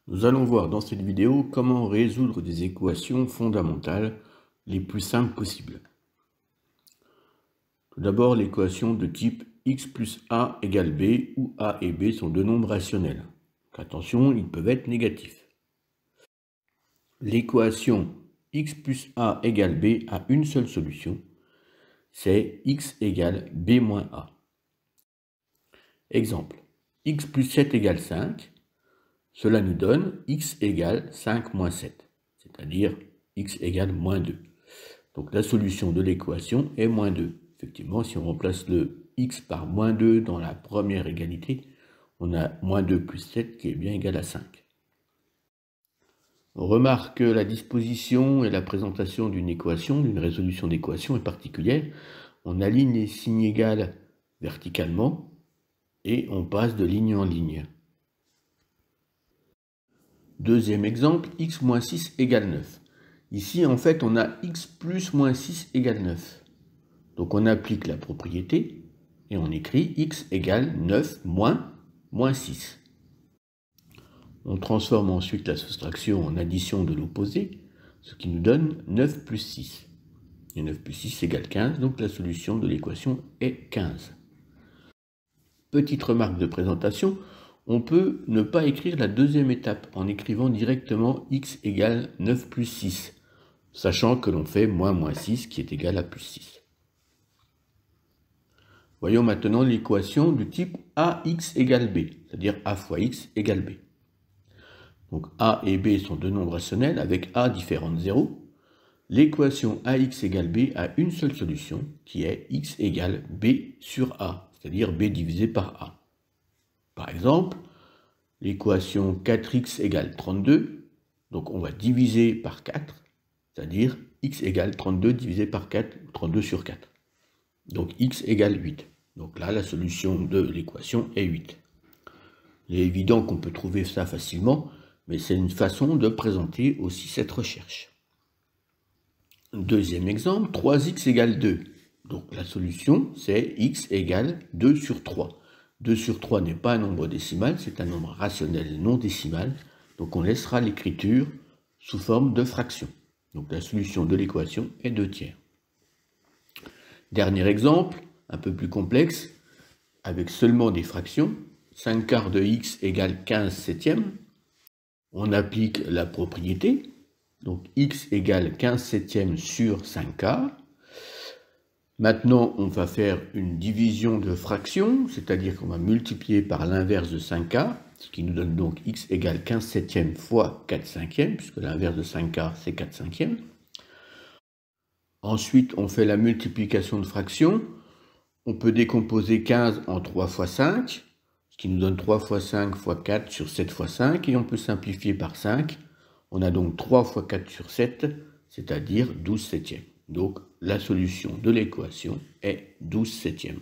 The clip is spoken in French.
Nous allons voir dans cette vidéo comment résoudre des équations fondamentales les plus simples possibles. Tout d'abord, l'équation de type x plus a égale b, où a et b sont deux nombres rationnels. Donc, attention, ils peuvent être négatifs. L'équation x plus a égale b a une seule solution, c'est x égale b moins a. Exemple, x plus 7 égale 5. Cela nous donne x égale 5 moins 7, c'est-à-dire x égale moins 2. Donc la solution de l'équation est moins 2. Effectivement, si on remplace le x par moins 2 dans la première égalité, on a moins 2 plus 7 qui est bien égal à 5. On remarque que la disposition et la présentation d'une équation, d'une résolution d'équation est particulière. On aligne les signes égales verticalement et on passe de ligne en ligne. Deuxième exemple, x moins 6 égale 9. Ici, en fait, on a x plus moins 6 égale 9. Donc, on applique la propriété et on écrit x égale 9 moins 6. On transforme ensuite la soustraction en addition de l'opposé, ce qui nous donne 9 plus 6. Et 9 plus 6 égale 15, donc la solution de l'équation est 15. Petite remarque de présentation, on peut ne pas écrire la deuxième étape en écrivant directement x égale 9 plus 6, sachant que l'on fait moins 6 qui est égal à plus 6. Voyons maintenant l'équation du type ax égale b, c'est-à-dire a fois x égale b. Donc a et b sont deux nombres rationnels avec a différent de 0. L'équation ax égale b a une seule solution qui est x égale b sur a, c'est-à-dire b divisé par a. Par exemple, l'équation 4x égale 32, donc on va diviser par 4, c'est-à-dire x égale 32 divisé par 4, 32 sur 4. Donc x égale 8. Donc là, la solution de l'équation est 8. Il est évident qu'on peut trouver ça facilement, mais c'est une façon de présenter aussi cette recherche. Deuxième exemple, 3x égale 2. Donc la solution, c'est x égale 2 sur 3. 2 sur 3 n'est pas un nombre décimal, c'est un nombre rationnel non décimal. Donc on laissera l'écriture sous forme de fraction. Donc la solution de l'équation est 2 tiers. Dernier exemple, un peu plus complexe, avec seulement des fractions. 5 quarts de x égale 15 septièmes. On applique la propriété. Donc x égale 15 septièmes sur 5 quarts. Maintenant, on va faire une division de fractions, c'est-à-dire qu'on va multiplier par l'inverse de 5 quarts, ce qui nous donne donc x égale 15 septièmes fois 4 cinquièmes, puisque l'inverse de 5 quarts, c'est 4 cinquièmes. Ensuite, on fait la multiplication de fractions. On peut décomposer 15 en 3 fois 5, ce qui nous donne 3 fois 5 fois 4 sur 7 fois 5, et on peut simplifier par 5. On a donc 3 fois 4 sur 7, c'est-à-dire 12 septièmes. Donc, la solution de l'équation est 12 septièmes.